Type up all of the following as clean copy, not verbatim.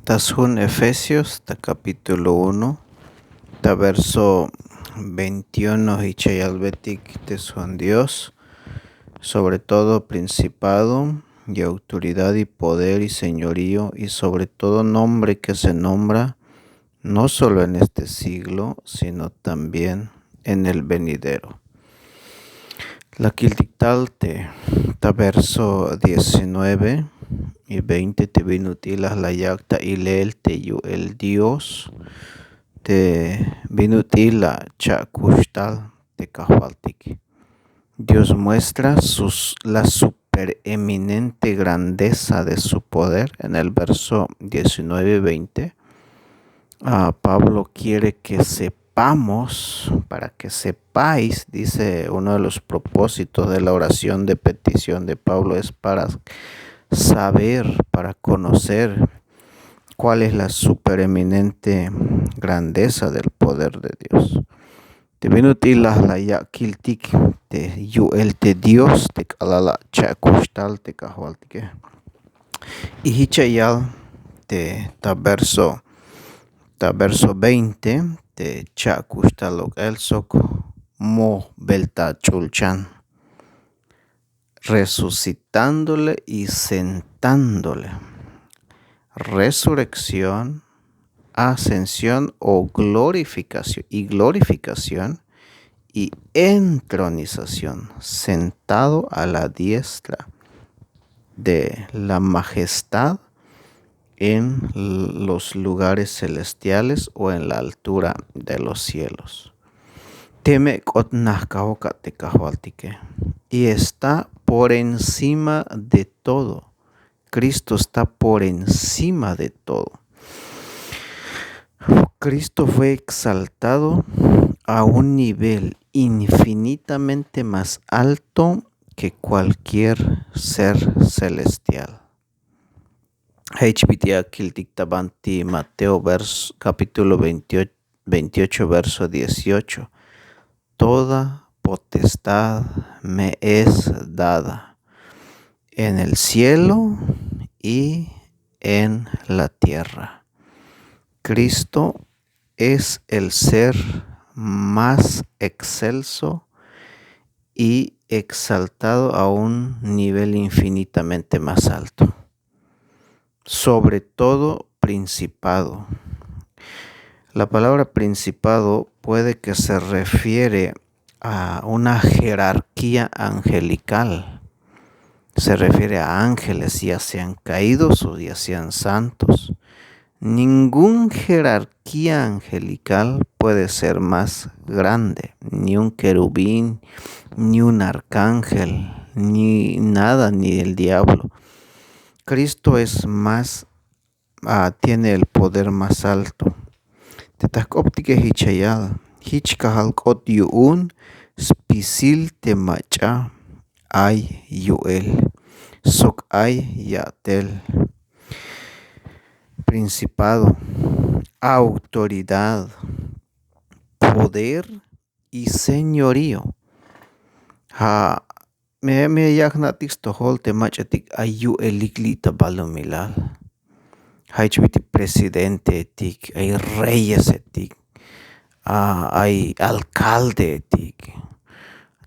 Tashun Efesios, capítulo 1, verso 21, y Chayalbetik Teshun Dios, sobre todo principado y autoridad y poder y señorío, y sobre todo nombre que se nombra, no solo en este siglo, sino también en el venidero. La Kiltiktalte, verso 19 y 20, te vinutilas la yacta y leelte yu el Dios, te vinutila chakustal te kahvaltik. Dios muestra la supereminente grandeza de su poder en el verso 19 y 20. Pablo quiere que sepamos, para que sepáis, dice uno de los propósitos de la oración de petición de Pablo, es para saber, para conocer cuál es la supereminente grandeza del poder de Dios. Te vinutilas la ya kiltik te yu el te Dios te kalala cha kustal te kahwaltike. Y hichayal te verso 20 te cha kustal el sok mo belta chulchan, resucitándole y sentándole. Resurrección, ascensión o glorificación y entronización, sentado a la diestra de la majestad en los lugares celestiales o en la altura de los cielos. Y está por encima de todo. Cristo está por encima de todo. Cristo fue exaltado a un nivel infinitamente más alto que cualquier ser celestial. Mateo capítulo 28, verso 18. Toda potestad me es dada en el cielo y en la tierra. Cristo es el ser más excelso y exaltado a un nivel infinitamente más alto. Sobre todo principado. La palabra principado puede que se refiere a una jerarquía angelical. Se refiere a ángeles, ya sean caídos o ya sean santos. Ningún jerarquía angelical puede ser más grande, ni un querubín, ni un arcángel, ni nada, ni el diablo. Cristo es más, tiene el poder más alto. Tetakoptike hichayal, hichkahalkot yuun, spisil temacha, ay yuel, sok ay yatel. Principado, autoridad, poder y señorío. Me yagnatik stohol te machatik ayu eliklita balumilal. Haichvitik presidente etik, hay reyes etik, hay alcalde etik.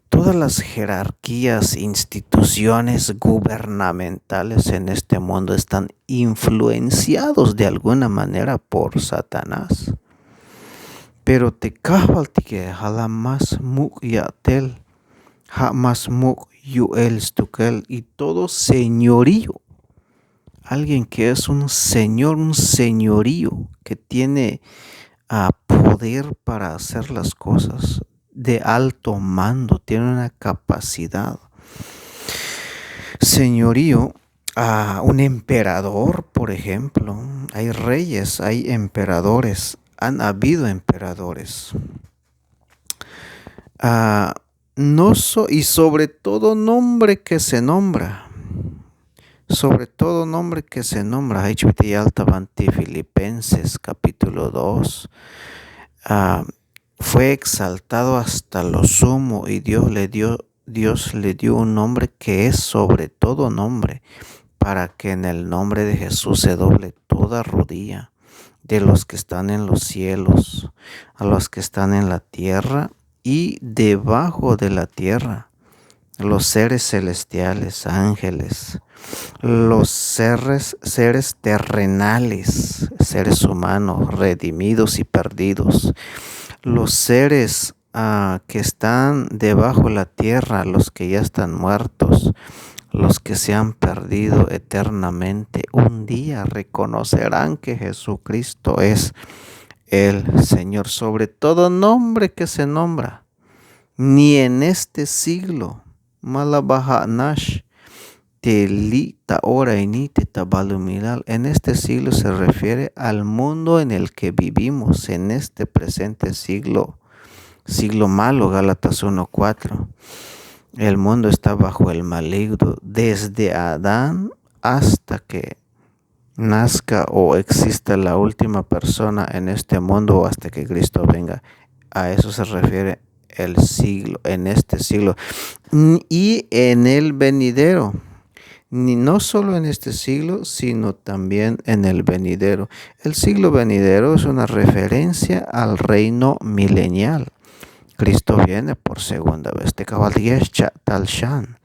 Todas las jerarquías, instituciones gubernamentales en este mundo están influenciados de alguna manera por Satanás. Pero te kahvaltike halamas muk yatel, hamas muk yuel stukel, y todo señorío. Alguien que es un señor, un señorío, que tiene poder para hacer las cosas, de alto mando, tiene una capacidad. Señorío, un emperador, por ejemplo. Hay reyes, hay emperadores, han habido emperadores. Y sobre todo nombre que se nombra. Sobre todo nombre que se nombra. Filipenses capítulo 2. Fue exaltado hasta lo sumo y Dios le dio un nombre que es sobre todo nombre, para que en el nombre de Jesús se doble toda rodilla de los que están en los cielos, a los que están en la tierra y debajo de la tierra, los seres celestiales, ángeles, los seres terrenales, seres humanos, redimidos y perdidos, los seres que están debajo de la tierra, los que ya están muertos, los que se han perdido eternamente, un día reconocerán que Jesucristo es el Señor sobre todo nombre que se nombra. Ni en este siglo, Malabaha Nash, Telita ora inite tabalumilal. En este siglo se refiere al mundo en el que vivimos, en este presente siglo malo, Gálatas 1:4. El mundo está bajo el maligno desde Adán hasta que nazca o exista la última persona en este mundo o hasta que Cristo venga. A eso se refiere el siglo, en este siglo y en el venidero. Ni no solo en este siglo, sino también en el venidero. El siglo venidero es una referencia al reino milenial. Cristo viene por segunda vez. Te cabalías tal shan.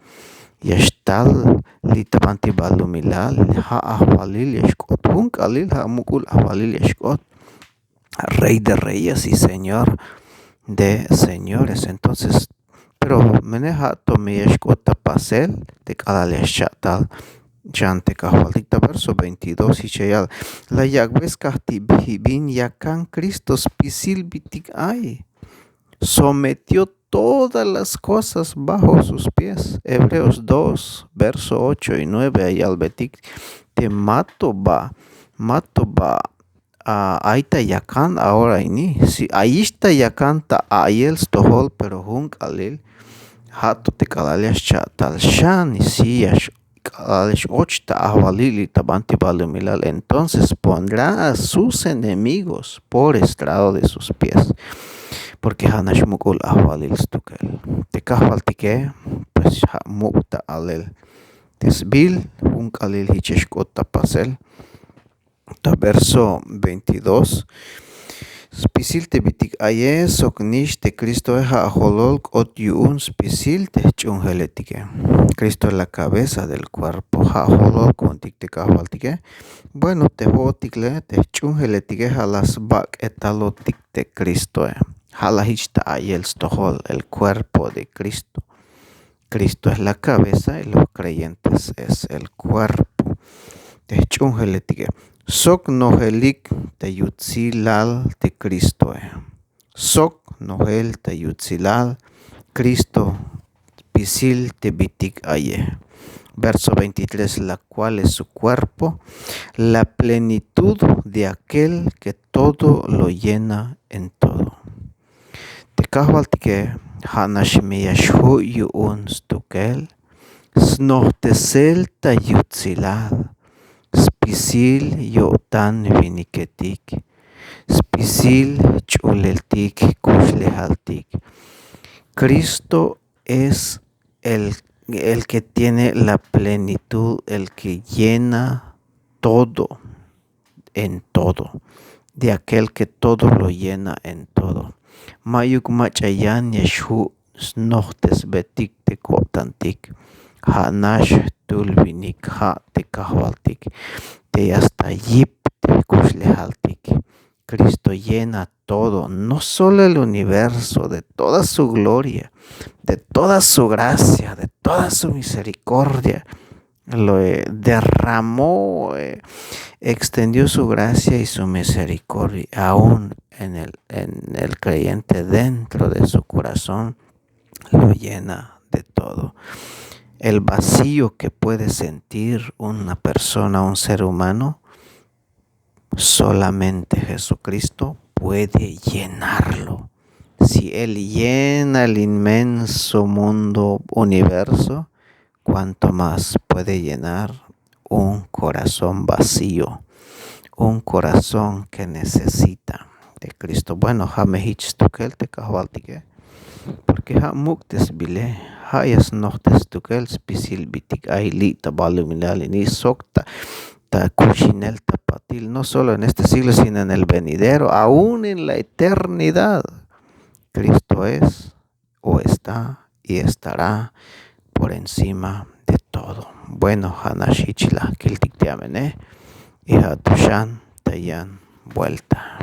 Yashtal litabanti balumilal ha ahvalil yashkot. Hunkalil ha mukul ahvalil yashkot. Rey de reyes y Señor de señores. Entonces, pero meneja tomiyashkota pasel de calalias tal. Chante kahvalita verso 22 y chayal. La yagves kahti bin yakan Cristos pisil bitik ay. Sometió todas las cosas bajo sus pies. Hebreos 2, verso 8 y 9. Ayal betik te mato ba aita yakan ahora ini. Si aishta yakan ta ayel stohol pero hunk alil. Hato te kalalias chatal shan y si kalalias ochta ahvalili tabanti balumilal. Entonces pondrá a sus enemigos por estrado de sus pies. Porque hanash mukul ahvalil stukel. Te kahvaltike, pues ha mukta alel. Tesbil, hunk alil hicheshkota pasel. Verso 22. Spisil te bitik aye soknish te Cristo eja aholol ot yuun spisil te chungeletike. Cristo es la cabeza del cuerpo. Ha aholol kontik te kahvaltike. Bueno, te hotikle te chungeletike halas bak etalotik te Cristo e. Halahishta ayel stohol, el cuerpo de Cristo. Cristo es la cabeza y los creyentes es el cuerpo. Te chungeletike. Sok nohelik te yutzilal te Cristo. Sok nohel te yutzilal Cristo pisil te bitik aye. Verso 23, la cual es su cuerpo, la plenitud de aquel que todo lo llena en todo. Te kahvaltike hanashmeyashu yuun stukel, snohtesel ta yutzilal. Spisil yotan viniketik, spisil chuleltik kushlehaltik. Cristo es el que tiene la plenitud, el que llena todo, en todo, de aquel que todo lo llena en todo. Mayuk machayan yeshu snohtes betik te kotantik. Hanash tulvinik ha te kahvaltik. Te hasta yip te kushlehaltik. Cristo llena todo, no solo el universo, de toda su gloria, de toda su gracia, de toda su misericordia. Lo derramó, extendió su gracia y su misericordia aún en el creyente, dentro de su corazón, lo llena de todo. El vacío que puede sentir una persona, un ser humano, solamente Jesucristo puede llenarlo. Si Él llena el inmenso mundo, universo, ¿cuánto más puede llenar un corazón vacío? Un corazón que necesita de Cristo. Bueno, hamehich tukel te kahvaltike. Porque ha muktes bile, hayas nohtes tukel spisil bitik aili tabalumilal ni sokta ta cuchinel tapatil, no solo en este siglo, sino en el venidero, aún en la eternidad. Cristo es o está y estará por encima de todo. Bueno, Hanashichila, Kiltiktiamene, y Hatushan Tayan vuelta.